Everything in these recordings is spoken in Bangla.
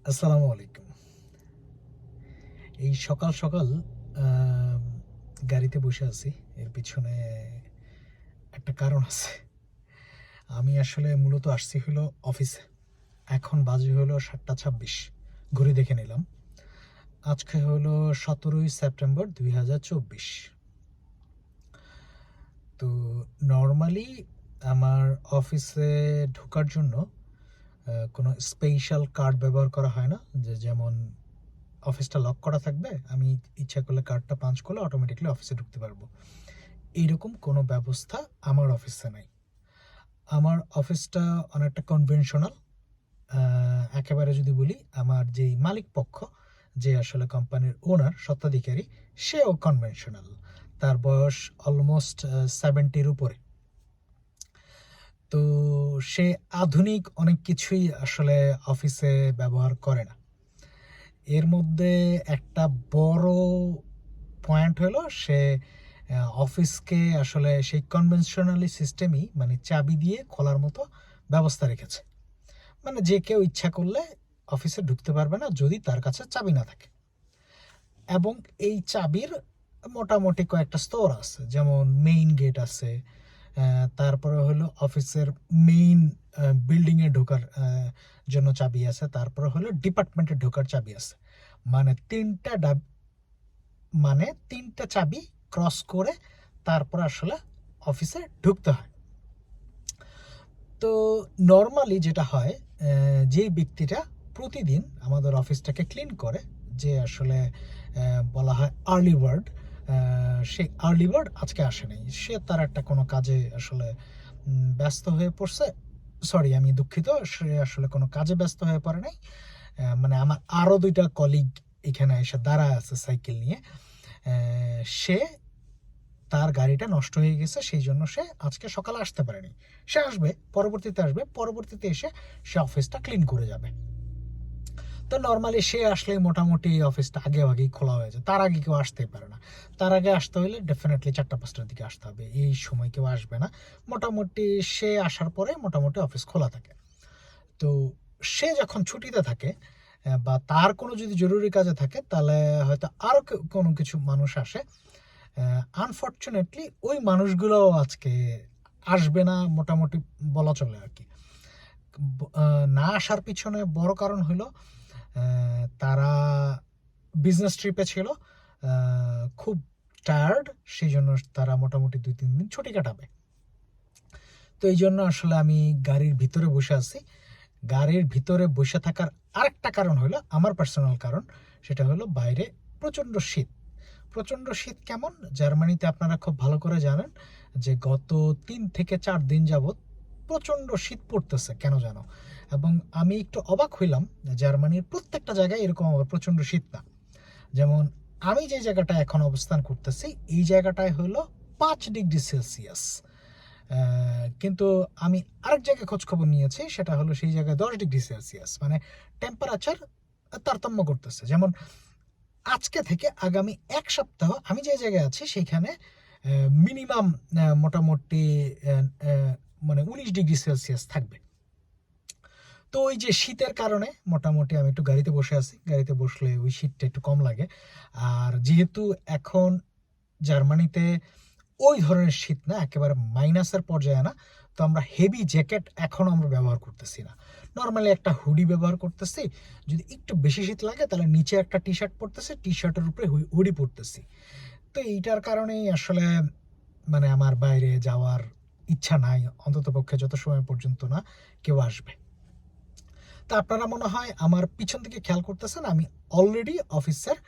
আসসালামু আলাইকুম। এই সকাল সকাল আহ, গাড়িতে বসে আছি। এর পিছনে একটা কারণ আছে। আমি আসলে মূলত আসছি হলো অফিসে। এখন বাজে হলো 7:26। ঘড়ি দেখে নিলাম। আজকে হলো 17ই সেপ্টেম্বর 2024। তো নর্মালি আমার অফিসে ঢোকার জন্য কোনো স্পেশাল কার্ড ব্যবহার করা হয় না, যেমন অফিসটা লক করা থাকবে, আমি ইচ্ছা করলে কার্ডটা পাঞ্চ করলে অটোমেটিকলি অফিসে ঢুকতে পারবো। এইরকম কোনো ব্যবস্থা আমার অফিসে নাই। আমার অফিসটা অনেকটা কনভেনশনাল। একেবারে যদি বলি, আমার যেই মালিক পক্ষ, যে আসলে কোম্পানির ওনার স্বত্বাধিকারী, সেও কনভেনশনাল। তার বয়স অলমোস্ট 70-র উপরে। তো সে আধুনিক অনেক কিছুই আসলে অফিসে ব্যবহার করে না। এর মধ্যে একটা বড় পয়েন্ট হলো, সে অফিসকে আসলে সেই কনভেনশনালি সিস্টেমই, মানে চাবি দিয়ে খোলার মতো ব্যবস্থা রেখেছে। মানে যে কেউ ইচ্ছা করলে অফিসে ঢুকতে পারবে না যদি তার কাছে চাবি না থাকে। এবং এই চাবির মোটামুটি কয়েকটা স্তর আছে, যেমন মেইন গেট আছে, তারপরে হলো অফিসের মেইন বিল্ডিংয়ে ঢোকার জন্য চাবি আছে, তারপরে হলো ডিপার্টমেন্টে ঢোকার চাবি আছে। মানে তিনটা চাবি ক্রস করে তারপর আসলে অফিসে ঢুকতে হয়। তো নর্মালি যেটা হয়, যেই ব্যক্তিটা প্রতিদিন আমাদের অফিসটাকে ক্লিন করে, যে আসলে বলা হয় আর্লি বার্ড, সেই আর্লি বার্ড আজকে আসে নাই। সে তার একটা কোনো কাজে আসলে ব্যস্ত হয়ে পড়ছে। সরি, আমি দুঃখিত, সে আসলে কোনো কাজে ব্যস্ত হয়ে পড়ে নাই। মানে আমার আরও দুইটা কলিগ এখানে এসে দাঁড়ায় আছে সাইকেল নিয়ে। সে, তার গাড়িটা নষ্ট হয়ে গেছে, সেই জন্য সে আজকে সকালে আসতে পারেনি। সে আসবে, পরবর্তীতে এসে সে অফিসটা ক্লিন করে যাবে। তো নর্মালি সে আসলে মোটামুটি অফিসটা আগেই খোলা হয়ে যায়, তার আগে কেউ আসতেই পারে না। তার আগে আসতে হলে ডেফিনেটলি 4টা-5টার দিকে আসতে হবে, এই সময় কেউ আসবে না। মোটামুটি সে আসার পরে মোটামুটি অফিস খোলা থাকে। তো সে যখন ছুটিতে থাকে, বা তার কোনো যদি জরুরি কাজে থাকে, তাহলে হয়তো আরও কোনো কিছু মানুষ আসে। আনফর্চুনেটলি ওই মানুষগুলো আজকে আসবে না, মোটামুটি বলা চলে আর কি। না আসার পিছনে বড় কারণ হলো, তারা বিজনেস ট্রিপে ছিল, খুব টায়ার্ড, সেই জন্য তারা মোটামুটি 2-3 দিন ছুটি কাটাবে। তো এই জন্য আসলে আমি গাড়ির ভিতরে বসে আছি। গাড়ির ভিতরে বসে থাকার আরেকটা কারণ হলো আমার পার্সোনাল কারণ, সেটা হলো বাইরে প্রচণ্ড শীত। প্রচণ্ড শীত কেমন, জার্মানিতে আপনারা খুব ভালো করে জানেন যে গত 3 থেকে 4 দিন যাবৎ প্রচণ্ড শীত পড়তেছে কেন জানো। এবং আমি একটু অবাক হইলাম, জার্মানির প্রত্যেকটা জায়গায় এরকম আবার প্রচণ্ড শীত না। যেমন আমি যে জায়গাটায় এখন অবস্থান করতেছি, এই জায়গাটায় হলো 5 ডিগ্রি সেলসিয়াস। কিন্তু আমি আরেক জায়গায় খোঁজখবর নিয়েছি, সেটা হলো সেই জায়গায় 10 ডিগ্রি সেলসিয়াস। মানে টেম্পারেচার তারতম্য করতেছে। যেমন আজকে থেকে আগামী 1 সপ্তাহ আমি যে জায়গায় আছি সেইখানে মিনিমাম মোটামুটি মানে 19 ডিগ্রি সেলসিয়াস থাকবে। তো ওই যে শীতের কারণে মোটামুটি আমি একটু গাড়িতে বসে আছি। গাড়িতে বসলে ওই শীতটা একটু কম লাগে। আর যেহেতু এখন জার্মানিতে ওই ধরনের শীত না, একেবারে মাইনাসের পর্যায়ে না, তো আমরা হেভি জ্যাকেট এখন আমরা ব্যবহার করতেছি না। নর্মালি একটা হুডি ব্যবহার করতেছি। যদি একটু বেশি শীত লাগে তাহলে নিচে একটা টি শার্ট পরতেছি, টি শার্টের উপরে হুডি পরতেছি। তো এইটার কারণেই আসলে মানে আমার বাইরে যাওয়ার ইচ্ছা নাই, অন্তত পক্ষে যত সময় পর্যন্ত না কেউ আসবে। তা আপনারা মনে হয় আমার পিছন থেকে খেয়াল করতেছেন, আমি অলরেডি অফিসের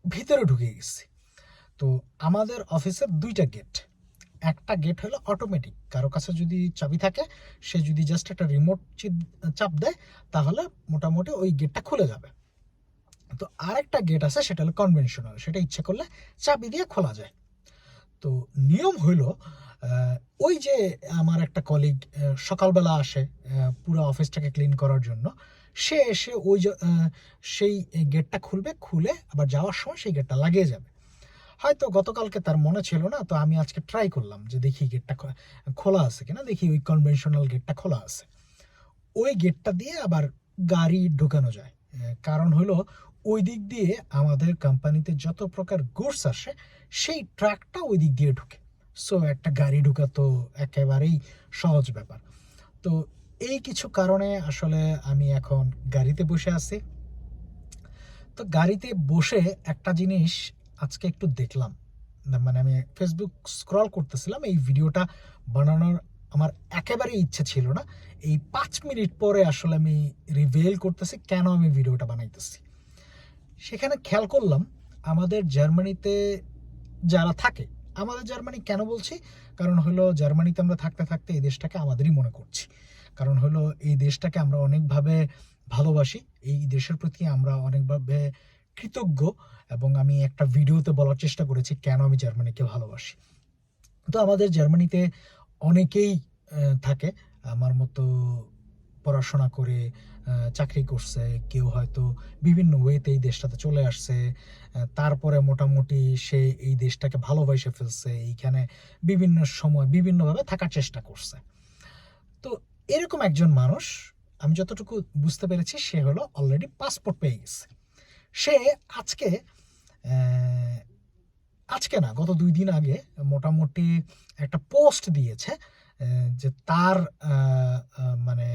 ভিতরে ঢুকে গেছি। তো আমাদের অফিসের 2টা গেট। একটা গেট হলো অটোমেটিক, কারো কাছে যদি চাবি থাকে, সে যদি জাস্ট একটা রিমোট চাপ দেয়, তাহলে মোটামুটি ওই গেটটা খুলে যাবে। তো আরেকটা গেট আছে, সেটা হলো কনভেনশনাল, সেটা ইচ্ছে করলে চাবি দিয়ে খোলা যায়। তো নিয়ম হইল, ওই যে আমার একটা কলিগ সকালবেলা আসে পুরো অফিসটাকে ক্লিন করার জন্য, সে এসে ওই সেই গেটটা খুলবে, খুলে আবার যাওয়ার সময় সেই গেটটা লাগিয়ে যাবে। হয়তো গতকালকে তার মনে ছিল না, তো আমি আজকে ট্রাই করলাম যে দেখি গেটটা খোলা আছে কিনা, দেখি ওই কনভেনশনাল গেটটা খোলা আছে। ওই গেটটা দিয়ে আবার গাড়ি ঢুকানো যায়। কারণ হলো ওই দিক দিয়ে আমাদের কোম্পানিতে যত প্রকার গুডস আসে সেই ট্রাকটা ওই দিক দিয়ে ঢুকে। সো একটা গাড়ি ঢুকা তো একেবারেই সহজ ব্যাপার। তো এই কিছু কারণে আসলে আমি এখন গাড়িতে বসে আছি। তো গাড়িতে বসে একটা জিনিস আজকে একটু দেখলাম, মানে আমি ফেসবুক স্ক্রল করতেছিলাম, এই ভিডিওটা বানানোর আমার একেবারেই ইচ্ছে ছিল না। এই 5 মিনিট পরে আসলে আমি রিভেল করতেছি কেন আমি ভিডিওটা বানাইতেছি। সেখানে খেয়াল করলাম আমাদের জার্মানিতে যারা থাকে, আমাদের জার্মানি কেন বলছি, কারণ হলো জার্মানিতে আমরা থাকতে থাকতে এই দেশটাকে আমাদেরই মনে করছি। কারণ হলো এই দেশটাকে আমরা অনেকভাবে ভালোবাসি, এই দেশের প্রতি আমরা অনেকভাবে কৃতজ্ঞ, এবং আমি একটা ভিডিওতে বলার চেষ্টা করেছি কেন আমি জার্মানিকে ভালোবাসি। তো আমাদের জার্মানিতে অনেকেই থাকে আমার মতো, পড়াশোনা করে চাকরি করছে, কেউ হয়তো বিভিন্ন ওয়েতে এই দেশটাতে চলে আসছে, তারপরে মোটামুটি সে এই দেশটাকে ভালোবাসে ফেলছে, এইখানে বিভিন্ন সময় বিভিন্নভাবে থাকার চেষ্টা করছে। তো এরকম একজন মানুষ, আমি যতটুকু বুঝতে পেরেছি, সে হলো অলরেডি পাসপোর্ট পেয়ে গেছে। সে আজকে আজকে না, গত 2 দিন আগে মোটামুটি একটা পোস্ট দিয়েছে যে তার মানে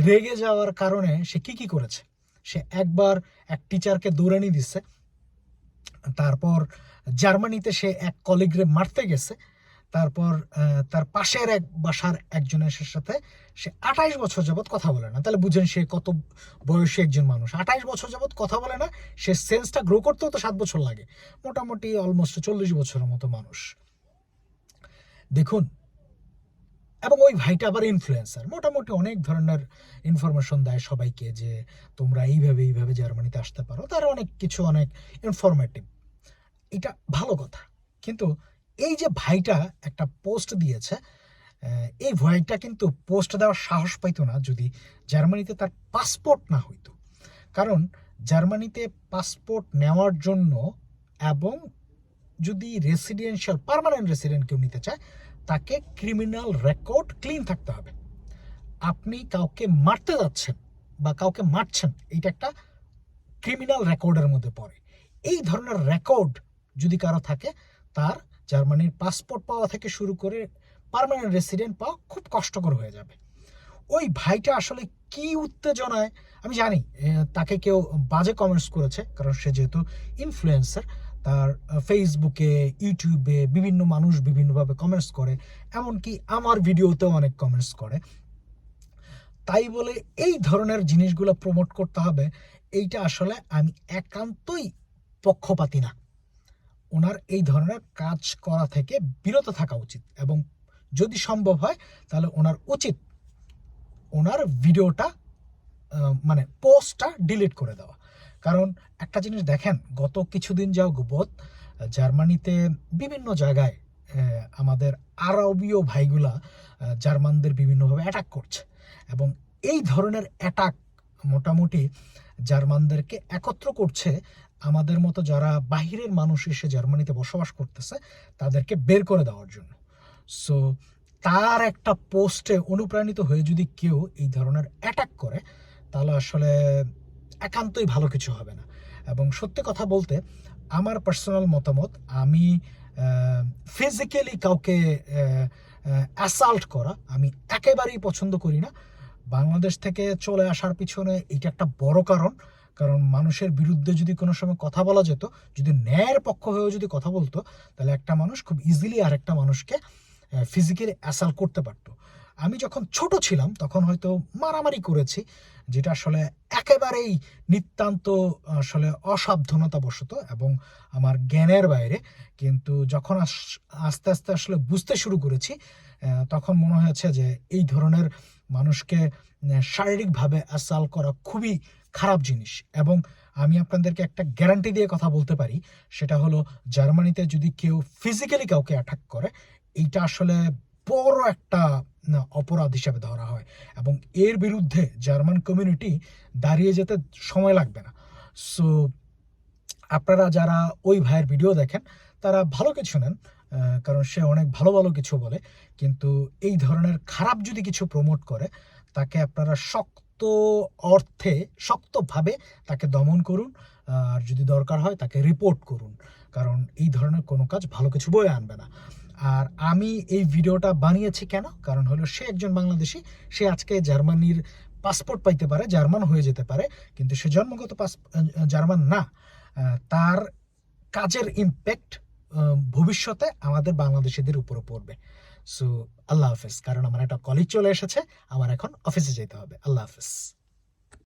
রেগে যাওয়ার কারণে সে কি করেছে। সে একবার এক টিচারকে দৌড়ানি দিচ্ছে, তারপর জার্মানিতে সে এক কলিগরে মারতে গেছে, তারপর তার পাশের এক বাসার একজনের সাথে সে 28 বছর যাবৎ কথা বলে না। তাহলে বুঝেন সে কত বয়সী একজন মানুষ। 28 বছর যাবৎ কথা বলে না, সে সেন্সটা গ্রো করতেও তো 7 বছর লাগে, মোটামুটি অলমোস্ট 40 বছরের মতো মানুষ। দেখুন, এবং ওই ভাইটা আবার ইনফ্লুয়েন্সার, মোটামুটি অনেক ধরনের ইনফরমেশন দেয় সবাইকে যে তোমরা এইভাবে জার্মানিতে আসতে পারো, তার অনেক কিছু অনেক ইনফরমেটিভ, এটা ভালো কথা। কিন্তু এই যে ভাইটা একটা পোস্ট দিয়েছে, এই ভাইটা কিন্তু পোস্ট দেওয়ার সাহস পাইতো না যদি জার্মানিতে তার পাসপোর্ট না হইতো। কারণ জার্মানিতে পাসপোর্ট নেওয়ার জন্য এবং যদি রেসিডেন্সিয়াল পার্মানেন্ট রেসিডেন্ট কেউ নিতে চায়, তাকে ক্রিমিনাল রেকর্ড ক্লিন থাকতে হবে। আপনি কাউকে মারতে যাচ্ছেন বা কাউকে মারছেন, এইটা একটা ক্রিমিনাল রেকর্ডের মধ্যে পড়ে। এই ধরনের রেকর্ড যদি কারো থাকে, তার জার্মানির পাসপোর্ট পাওয়া থেকে শুরু করে পার্মানেন্ট রেসিডেন্ট পাওয়া খুব কষ্টকর হয়ে যাবে। ওই ভাইটা আসলে কি উত্তেজনায় আমি জানি, তাকে কেউ বাজে কমেন্টস করেছে, কারণ সে যেহেতু ইনফ্লুয়েন্সার, তার ফেসবুকে ইউটিউবে বিভিন্ন মানুষ বিভিন্নভাবে কমেন্টস করে, এমনকি আমার ভিডিওতেও অনেক কমেন্টস করে। তাই বলে এই ধরনের জিনিসগুলো প্রমোট করতে হবে, এইটা আসলে আমি একান্তই পক্ষপাতী না। ওনার এই ধরনের কাজ করা থেকে বিরত থাকা উচিত, এবং যদি সম্ভব হয় তাহলে ওনার উচিত ওনার ভিডিওটা মানে পোস্টটা ডিলিট করে দেওয়া। কারণ একটা জিনিস দেখেন, গত কিছুদিন যাবৎ জার্মানিতে বিভিন্ন জায়গায় আমাদের আরবীয় ভাইগুলা জার্মানদের বিভিন্নভাবে অ্যাটাক করছে, এবং এই ধরনের অ্যাটাক মোটামুটি জার্মানদেরকে একত্র করছে, আমাদের মতো যারা বাহিরের মানুষ এসে জার্মানিতে বসবাস করতেছে তাদেরকে বের করে দেওয়ার জন্য। সো তার একটা পোস্টে অনুপ্রাণিত হয়ে যদি কেউ এই ধরনের অ্যাটাক করে, তাহলে আসলে একান্তই ভালো কিছু হবে না। এবং সত্যি কথা বলতে, আমার পার্সোনাল মতামত, আমি ফিজিক্যালি কাউকে অ্যাসাল্ট করা আমি একেবারেই পছন্দ করি না। বাংলাদেশ থেকে চলে আসার পিছনে এটা একটা বড় কারণ। কারণ মানুষের বিরুদ্ধে যদি কোনো সময় কথা বলা যেত, যদি ন্যায়ের পক্ষ হয়েও যদি কথা বলতো, তাহলে একটা মানুষ খুব ইজিলি আরেকটা মানুষকে ফিজিক্যালি অ্যাসাল্ট করতে পারতো। আমি যখন ছোট ছিলাম তখন হয়তো মারামারি করেছি, যেটা আসলে একেবারেই নিতান্ত আসলে অসাবধানতাবশত এবং আমার জ্ঞানের বাইরে। কিন্তু যখন আস্তে আস্তে আসলে বুঝতে শুরু করেছি, তখন মনে হয়েছে যে এই ধরনের মানুষকে শারীরিকভাবে অ্যাসাল্ট করা খুবই খারাপ জিনিস। এবং আমি আপনাদেরকে একটা গ্যারান্টি দিয়ে কথা বলতে পারি, সেটা হলো জার্মানিতে যদি কেউ ফিজিক্যালি কাউকে অ্যাটাক করে, এইটা আসলে বড় একটা অপরাধ হিসেবে ধরা হয়, এবং এর বিরুদ্ধে জার্মান কমিউনিটি দাঁড়িয়ে যেতে সময় লাগবে না। সো আপনারা যারা ওই ভাইয়ের ভিডিও দেখেন, তারা ভালো কিছু নেন, কারণ সে অনেক ভালো ভালো কিছু বলে, কিন্তু এই ধরনের খারাপ যদি কিছু প্রমোট করে, তাকে আপনারা শক্ত শক্তভাবে তাকে দমন করুন, আর যদি দরকার হয় তাকে রিপোর্ট করুন, কারণ এই ধরনের কোনো কাজ ভালো কিছু বয়ে আনবে না। আর আমি এই ভিডিওটা বানিয়েছি কেন, কারণ হলো সে একজন বাংলাদেশি, সে আজকে জার্মানির পাসপোর্ট পাইতে পারে, জার্মান হয়ে যেতে পারে, কিন্তু সে জন্মগত জার্মান না। তার কাজের ইম্প্যাক্ট ভবিষ্যতে আমাদের বাংলাদেশিদের উপরে পড়বে। সো আল্লাহ হাফেজ, কারণ আমার একটা কলিগ চলে এসেছে, আমার এখন অফিসে যেতে হবে। আল্লাহ হাফেজ।